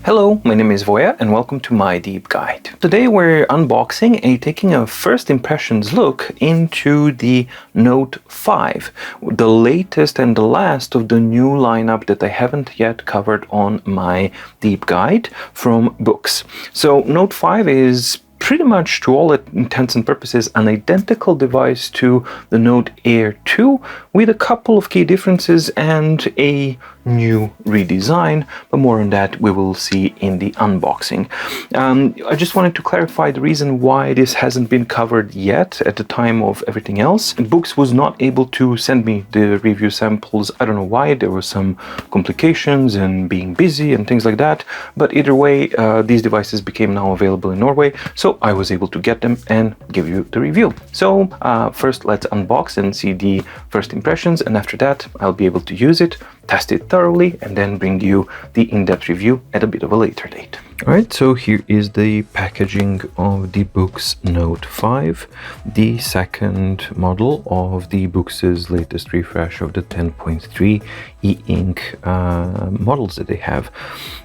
Hello, my name is Voya and welcome to My Deep Guide. Today we're unboxing taking a first impressions look into the Note 5, the latest and the last of the new lineup that I haven't yet covered on My Deep Guide from Boox. So Note 5 is pretty much, to all intents and purposes, an identical device to the Note Air 2 with a couple of key differences and a new redesign, but more on that we will see in the unboxing. I just wanted to clarify the reason why this hasn't been covered yet at the time of everything else. Boox was not able to send me the review samples. I don't know why. There were some complications and being busy and things like that, but either way these devices became now available in Norway, so I was able to get them and give you the review. So first let's unbox and see the first impressions, and after that I'll be able to use it, test it thoroughly, and then bring you the in-depth review at a bit of a later date. Alright, so here is the packaging of the Boox Note 5, the second model of the Boox's latest refresh of the 10.3 e-ink models that they have.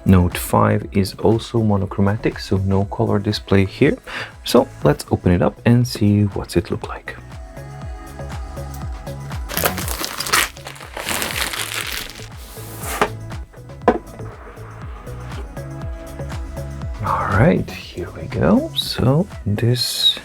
Note 5 is also monochromatic, so no color display here. So let's open it up and see what's it look like. Alright, here we go. So this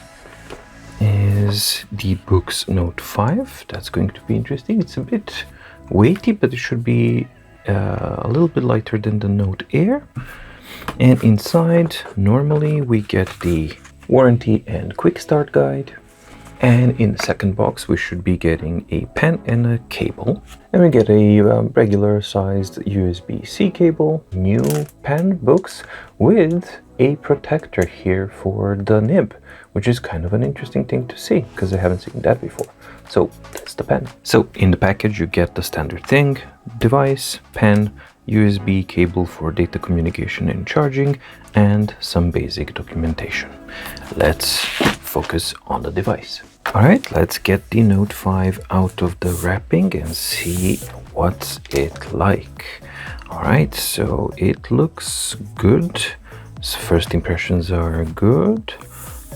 is the Boox Note 5. That's going to be interesting. It's a bit weighty, but it should be a little bit lighter than the Note Air. And inside, normally we get the warranty and quick start guide. And in the second box, we should be getting a pen and a cable. And we get a regular sized USB-C cable, new pen Boox with a protector here for the nib, which is kind of an interesting thing to see because I haven't seen that before. So that's the pen. So in the package, you get the standard thing: device, pen, USB cable for data communication and charging, and some basic documentation. Let's focus on the device. Alright, let's get the Note 5 out of the wrapping and see what's it like. Alright, so it looks good. First impressions are good.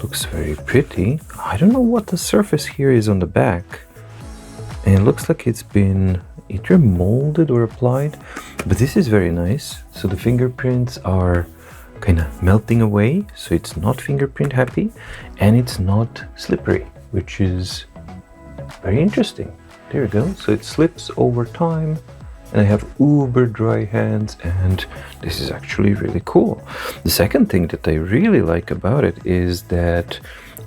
Looks very pretty. I don't know what the surface here is on the back. And it looks like it's been either molded or applied, but this is very nice. So the fingerprints are kind of melting away, so it's not fingerprint happy and it's not slippery, which is very interesting. There we go. So it slips over time, and I have uber dry hands, and this is actually really cool. The second thing that I really like about it is that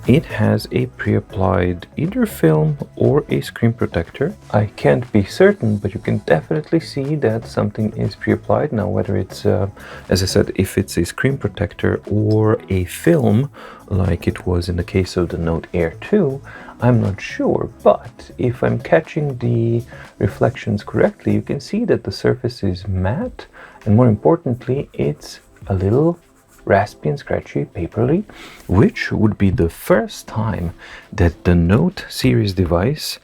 it has a pre-applied either film or a screen protector. I can't be certain, but you can definitely see that something is pre-applied. Now, whether it's, as I said, if it's a screen protector or a film, like it was in the case of the Note Air 2, I'm not sure. But if I'm catching the reflections correctly, you can see that the surface is matte, and more importantly, it's a little raspy and scratchy, paperly, which would be the first time that the Note series device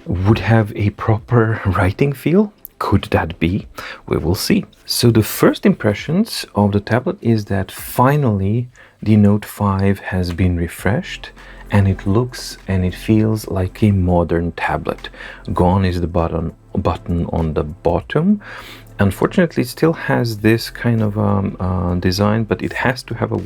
would have a proper writing feel. Could that be? We will see. So the first impressions of the tablet is that finally the Note 5 has been refreshed, and it looks and it feels like a modern tablet. Gone is the button on the bottom. Unfortunately, it still has this kind of design, but it has to have a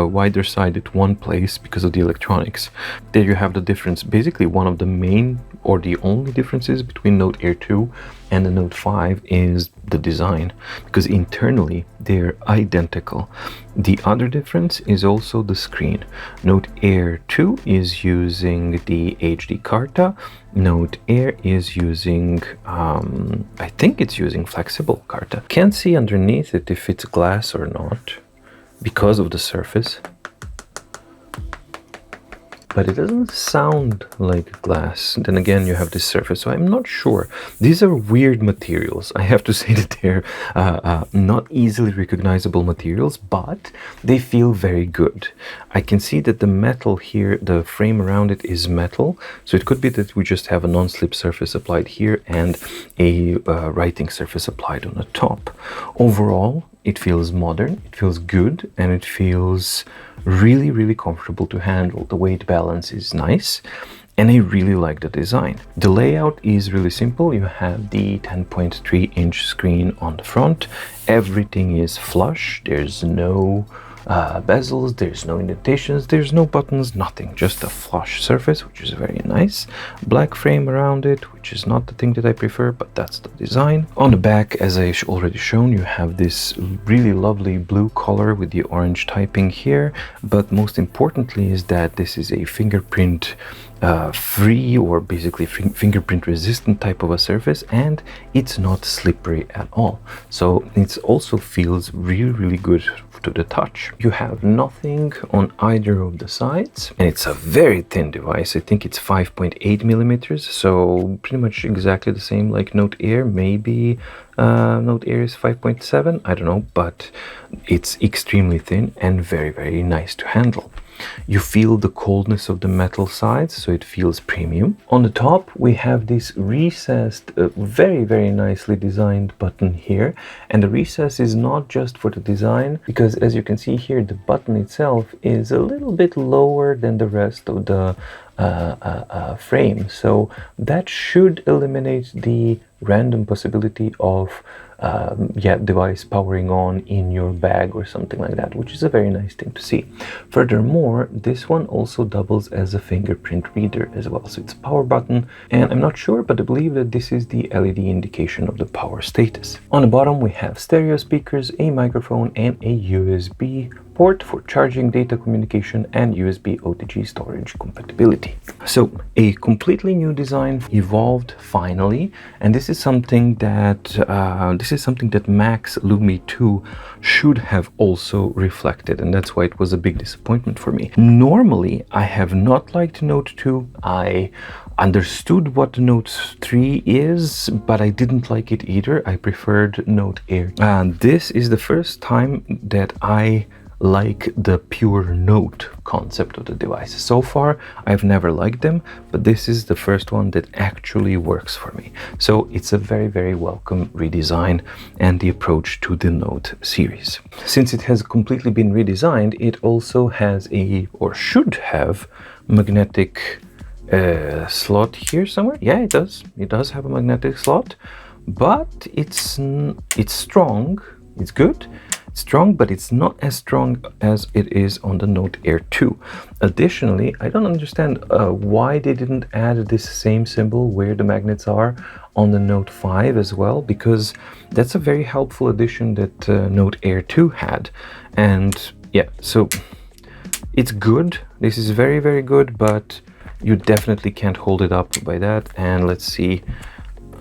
wider side at one place because of the electronics. There you have the difference. Basically, one of the main or the only differences between Note Air 2 and the Note 5 is the design, because internally they're identical. The other difference is also the screen. Note Air 2 is using the HD Carta. Note Air is using, I think it's using flexible Carta. Can't see underneath it if it's glass or not because of the surface. but it doesn't sound like glass. Then again, you have this surface, so I'm not sure. These are weird materials. I have to say that they're not easily recognizable materials, but they feel very good. I can see that the metal here, the frame around it is metal, so it could be that we just have a non-slip surface applied here and a writing surface applied on the top. Overall, it feels modern, it feels good, and it feels really, really comfortable to handle. The weight balance is nice, and I really like the design. The layout is really simple. You have the 10.3-inch screen on the front. Everything is flush. There's no bezels, there's no indentations, there's no buttons, nothing, just a flush surface, which is very nice. Black frame around it, which is not the thing that I prefer, but that's the design. On the back, as I already shown, you have this really lovely blue color with the orange typing here, but most importantly is that this is a fingerprint free, or basically fingerprint resistant type of a surface, and it's not slippery at all. So it also feels really, really good to the touch. You have nothing on either of the sides, and it's a very thin device. I think it's 5.8 millimeters, so pretty much exactly the same like Note Air. Maybe Note Air is 5.7, I don't know, but it's extremely thin and very, very nice to handle. You feel the coldness of the metal sides, so it feels premium. On the top, we have this recessed, very, very nicely designed button here. And the recess is not just for the design, because as you can see here, the button itself is a little bit lower than the rest of the frame. So that should eliminate the random possibility of device powering on in your bag or something like that, which is a very nice thing to see. Furthermore, this one also doubles as a fingerprint reader as well, so it's a power button, and I'm not sure, but I believe that this is the LED indication of the power status. On the bottom we have stereo speakers, a microphone, and a USB port for charging, data communication, and USB OTG storage compatibility. So a completely new design evolved finally, and this is something that Max Lumi 2 should have also reflected, and that's why it was a big disappointment for me. Normally, I have not liked Note 2. I understood what the Note 3 is, but I didn't like it either. I preferred Note Air. And this is the first time that I like the pure note concept of the device. So far, I've never liked them, but this is the first one that actually works for me. So it's a very, very welcome redesign and the approach to the Note series. Since it has completely been redesigned, it also has or should have, magnetic slot here somewhere. Yeah, it does. It does have a magnetic slot, but it's strong. It's good. Strong, but it's not as strong as it is on the Note Air 2. Additionally, I don't understand why they didn't add this same symbol where the magnets are on the Note 5 as well, because that's a very helpful addition that Note Air 2 had. And yeah, so it's good. This is very, very good, but you definitely can't hold it up by that. And let's see,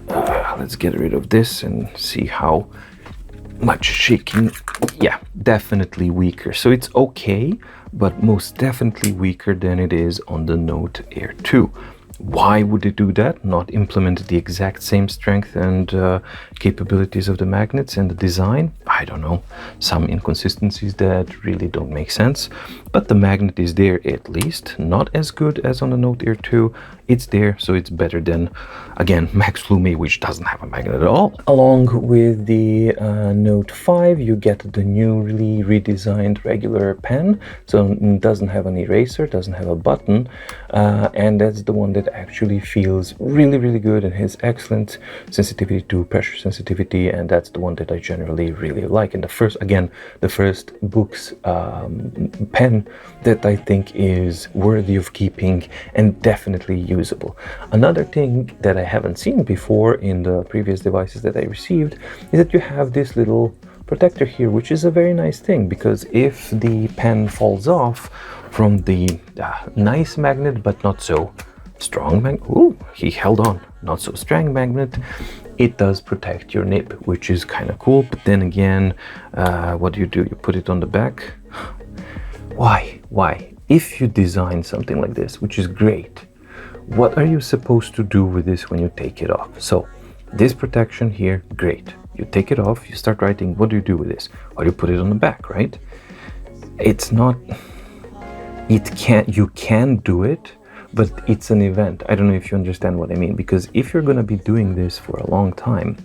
let's get rid of this and see how much shaking. Yeah, definitely weaker. So it's okay, but most definitely weaker than it is on the Note Air 2. Why would it do that? Not implement the exact same strength and capabilities of the magnets and the design? I don't know. Some inconsistencies that really don't make sense. But the magnet is there at least. Not as good as on the Note Air 2. It's there, so it's better than, again, Max Lumi, which doesn't have a magnet at all. Along with the Note 5, you get the newly redesigned regular pen. So it doesn't have an eraser, doesn't have a button, and that's the one that actually feels really, really good and has excellent sensitivity to pressure sensitivity, and that's the one that I generally really like. And the first Boox pen that I think is worthy of keeping and definitely usable. Another thing that I haven't seen before in the previous devices that I received is that you have this little protector here, which is a very nice thing, because if the pen falls off from the nice magnet but not so strong magnet, ooh, he held on, not so strong magnet, it does protect your nib, which is kind of cool. But then again, what do? You put it on the back. Why? if you design something like this, which is great, what are you supposed to do with this when you take it off? So this protection here, great. You take it off, you start writing, what do you do with this? Or you put it on the back, right? It's not, you can do it, but it's an event. I don't know if you understand what I mean, because if you're gonna be doing this for a long time,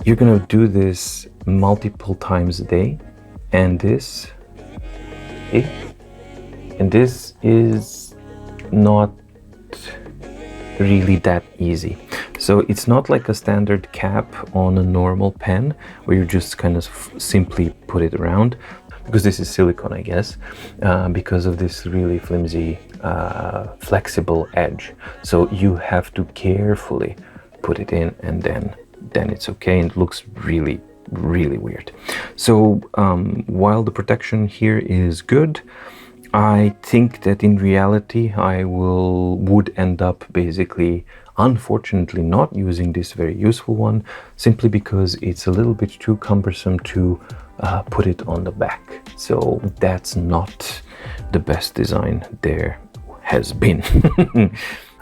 you're gonna do this multiple times a day, and this is not really that easy. So it's not like a standard cap on a normal pen where you just kind of simply put it around, because this is silicone, I guess, because of this really flimsy flexible edge. So you have to carefully put it in, and then it's okay, and it looks really weird. So while the protection here is good, I think that in reality I would end up basically, unfortunately, not using this very useful one, simply because it's a little bit too cumbersome to put it on the back. So that's not the best design there has been.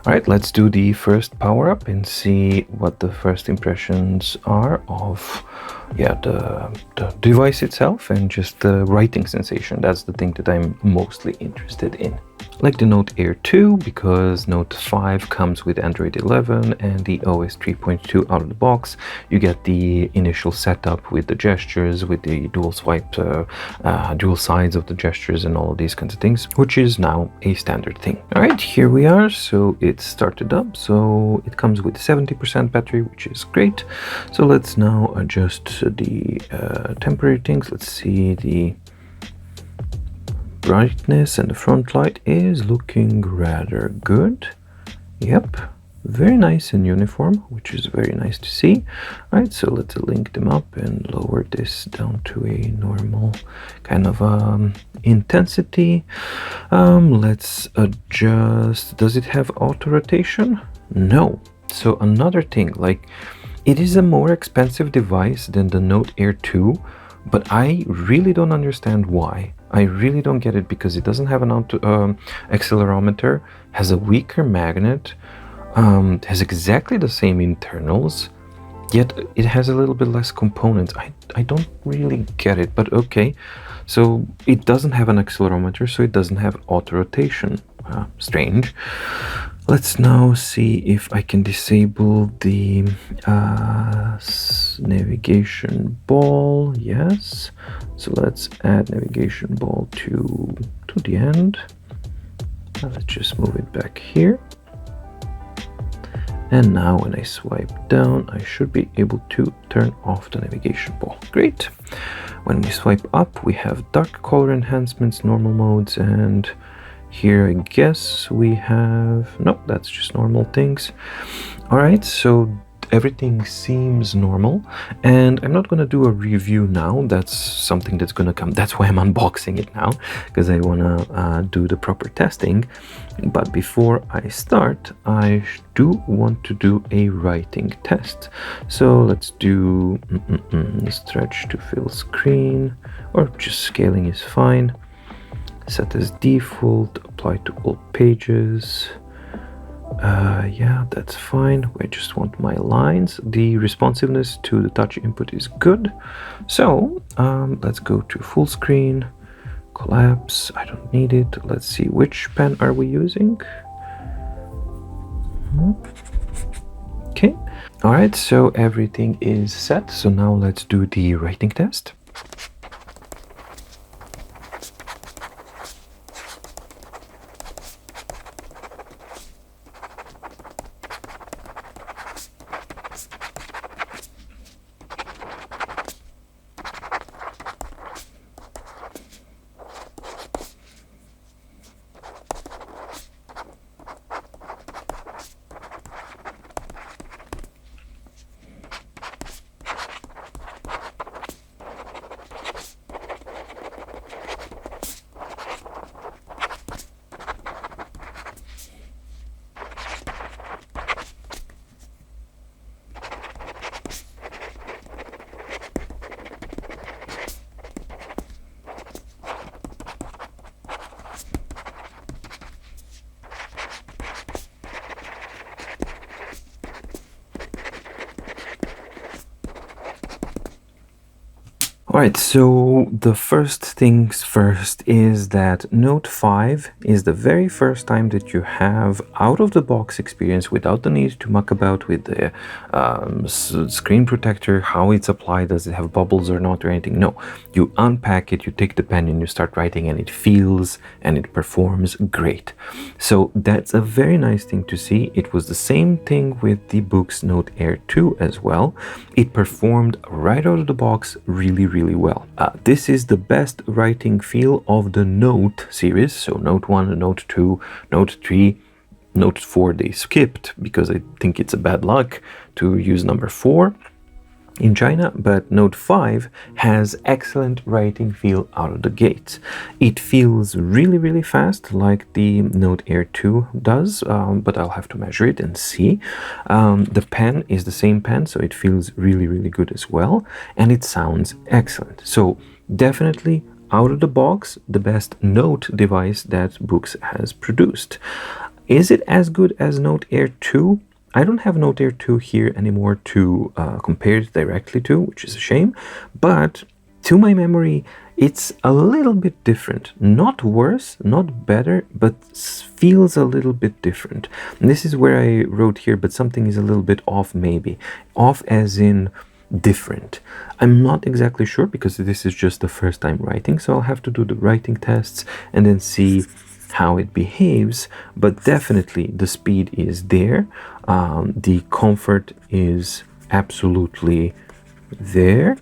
All right, let's do the first power up and see what the first impressions are of the device itself and just the writing sensation. That's the thing that I'm mostly interested in. Like the Note Air 2, because Note 5 comes with Android 11 and the OS 3.2 out of the box. You get the initial setup with the gestures, with the dual swipe, dual sides of the gestures and all of these kinds of things, which is now a standard thing. All right, here we are. So it's started up. So it comes with 70% battery, which is great. So let's now adjust the temporary things. Let's see, the brightness and the front light is looking rather good. Yep, very nice and uniform, which is very nice to see. All right, so let's link them up and lower this down to a normal kind of intensity. Let's adjust. Does it have auto rotation? No. So another thing, like, it is a more expensive device than the Note Air 2, but I really don't understand why. I really don't get it, because it doesn't have an accelerometer, has a weaker magnet, has exactly the same internals, yet it has a little bit less components. I don't really get it, but okay. So it doesn't have an accelerometer, so it doesn't have auto rotation. Strange. Let's now see if I can disable the navigation ball. Yes. So let's add navigation ball to the end. Now let's just move it back here. And now when I swipe down, I should be able to turn off the navigation ball. Great. When we swipe up, we have dark color enhancements, normal modes, and here I guess we have, no, that's just normal things. All right, so everything seems normal, and I'm not going to do a review now. That's something that's going to come. That's why I'm unboxing it now, because I want to do the proper testing. But before I start, I do want to do a writing test. So let's do stretch to fill screen, or just scaling is fine. Set as default, apply to all pages. Yeah, that's fine. I just want my lines. The responsiveness to the touch input is good. So let's go to full screen, collapse. I don't need it. Let's see, which pen are we using? Okay. All right, so everything is set. So now let's do the writing test. All right, so the first things first is that Note 5 is the very first time that you have out-of-the-box experience without the need to muck about with the screen protector, how it's applied, does it have bubbles or not or anything. No, you unpack it, you take the pen and you start writing and it feels and it performs great. So that's a very nice thing to see. It was the same thing with the Boox Note Air 2 as well. It performed right out of the box really well. This is the best writing feel of the Note series, so Note 1, Note 2, Note 3, Note 4 they skipped because I think it's a bad luck to use number 4 in China, but Note 5 has excellent writing feel out of the gates. It feels really fast like the Note Air 2 does, but I'll have to measure it and see. The pen is the same pen, so it feels really good as well, and it sounds excellent. So definitely out of the box, the best Note device that Boox has produced. Is it as good as Note Air 2? I don't have Note Air 2 here anymore to compare it directly to, which is a shame, but to my memory, it's a little bit different. Not worse, not better, but feels a little bit different. And this is where I wrote here, but something is a little bit off maybe. Off as in different. I'm not exactly sure because this is just the first time writing, so I'll have to do the writing tests and then see how it behaves, but definitely the speed is there. The comfort is absolutely there,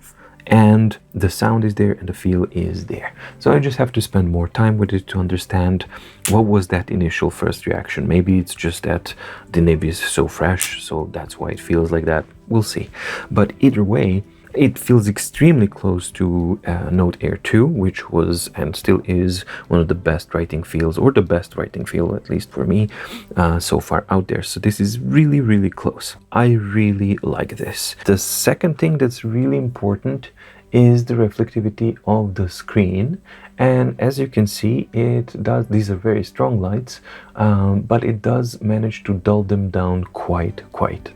and the sound is there and the feel is there. So I just have to spend more time with it to understand what was that initial first reaction. Maybe it's just that the nib is so fresh, so that's why it feels like that. We'll see. But either way, it feels extremely close to Note Air 2, which was and still is one of the best writing feels, or the best writing feel, at least for me, so far out there. So this is really close. I really like this. The second thing that's really important is the reflectivity of the screen, and as you can see, it does, these are very strong lights, but it does manage to dull them down quite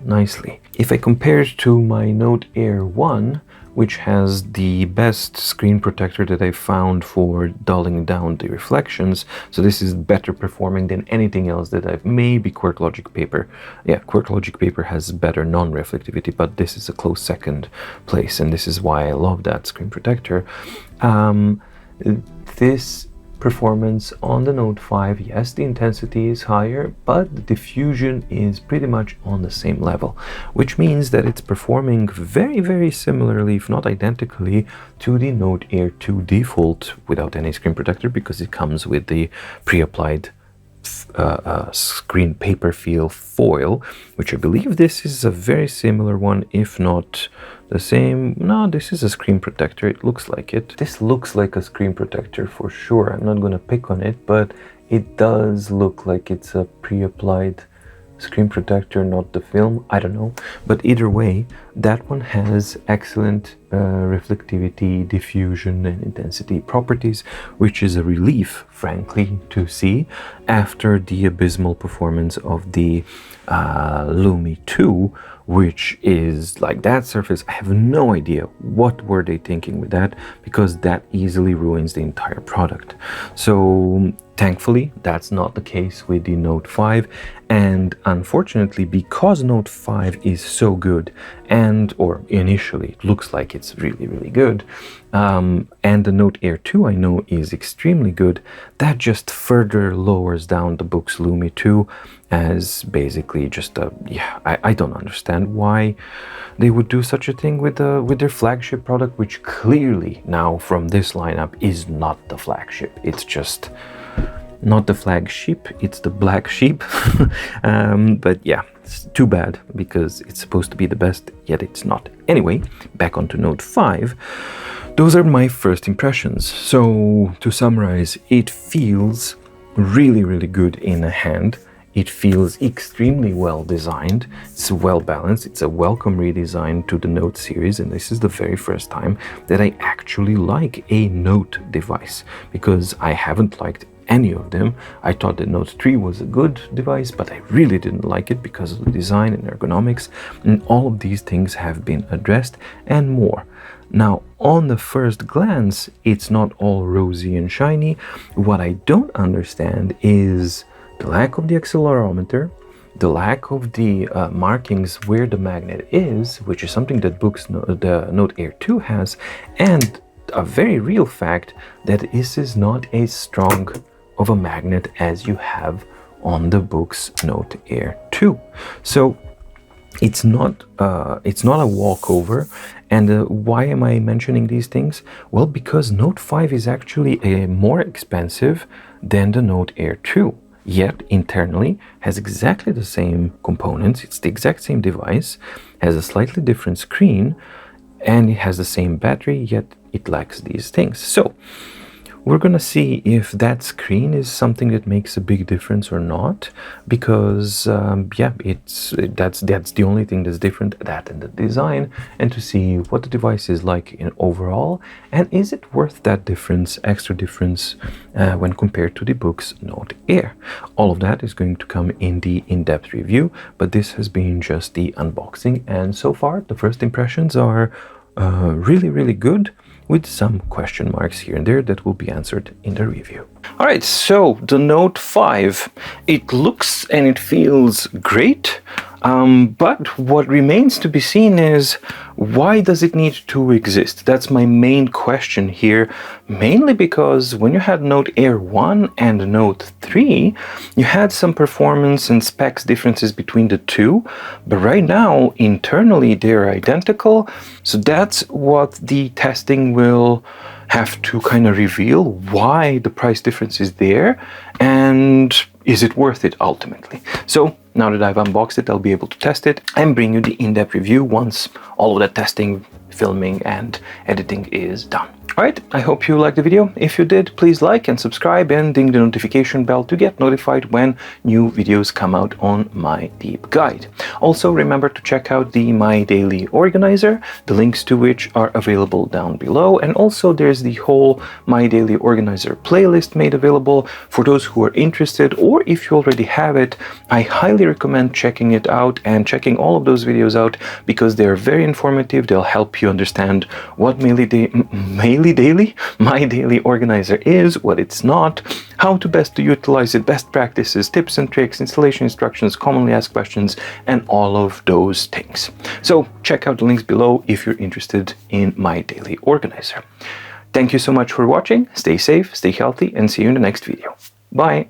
nicely. If I compare it to my Note Air 1, which has the best screen protector that I found for dulling down the reflections, so this is better performing than anything else that I've, maybe QuirkLogic Paper. Yeah, QuirkLogic Paper has better non-reflectivity, but this is a close second place, and this is why I love that screen protector. This performance on the Note 5, yes, the intensity is higher, but the diffusion is pretty much on the same level, which means that it's performing very similarly, if not identically, to the Note Air 2 default without any screen protector, because it comes with the pre-applied screen paper feel foil, which I believe this is a very similar one, if not the same. No, this is a screen protector, it looks like it. This looks like a screen protector for sure. I'm not gonna pick on it, but it does look like it's a pre-applied screen protector, not the film. I don't know, but either way, that one has excellent reflectivity, diffusion and intensity properties, which is a relief, frankly, to see after the abysmal performance of the Lumi 2, which is like that surface. I have no idea what were they thinking with that, because that easily ruins the entire product. So thankfully, that's not the case with the Note 5, and unfortunately, because Note 5 is so good, and, or initially, it looks like it's really good, and the Note Air 2 I know is extremely good, that just further lowers down the Boox Lumi 2 as basically just a, yeah, I don't understand why they would do such a thing with their flagship product, which clearly now from this lineup is not the flagship. It's just not the flagship, it's the black sheep. But yeah, it's too bad because it's supposed to be the best, yet it's not. Anyway, back onto Note 5. Those are my first impressions. So to summarize, it feels really good in a hand. It feels extremely well designed, it's well balanced, it's a welcome redesign to the Note series, and this is the very first time that I actually like a Note device, because I haven't liked any of them. I thought the Note 3 was a good device, but I really didn't like it because of the design and ergonomics, and all of these things have been addressed and more. Now, on the first glance, it's not all rosy and shiny. What I don't understand is the lack of the accelerometer, the lack of the markings where the magnet is, which is something that the Note Air 2 has, and a very real fact that this is not as strong of a magnet as you have on the Boox Note Air 2. So it's not a walkover. And why am I mentioning these things? Well, because Note 5 is actually more expensive than the Note Air 2. Yet internally has exactly the same components. It's the exact same device, has a slightly different screen, and it has the same battery, yet it lacks these things. So we're gonna see if that screen is something that makes a big difference or not, because yeah, that's the only thing that's different, that and the design, and to see what the device is like in overall, and is it worth that difference, extra difference, when compared to the Boox Note Air. All of that is going to come in the in-depth review, but this has been just the unboxing, and so far the first impressions are really good, with some question marks here and there that will be answered in the review. All right, so the Note 5, it looks and it feels great, but what remains to be seen is, why does it need to exist? That's my main question here, mainly because when you had Note Air 1 and Note 3, you had some performance and specs differences between the two, but right now, internally, they're identical, so that's what the testing will have to kind of reveal, why the price difference is there, and is it worth it ultimately. So now that I've unboxed it, I'll be able to test it and bring you the in-depth review once all of that testing, filming and editing is done. Alright, I hope you liked the video. If you did, please like and subscribe and ding the notification bell to get notified when new videos come out on My Deep Guide. Also, remember to check out the My Daily Organizer, the links to which are available down below, and also there's the whole My Daily Organizer playlist made available for those who are interested, or if you already have it, I highly recommend checking it out and checking all of those videos out, because they're very informative. They'll help you understand what My Daily Organizer is, what it's not, how to best to utilize it, best practices, tips and tricks, installation instructions, commonly asked questions, and all of those things. So check out the links below if you're interested in My Daily Organizer. Thank you so much for watching. Stay safe, stay healthy, and see you in the next video. Bye!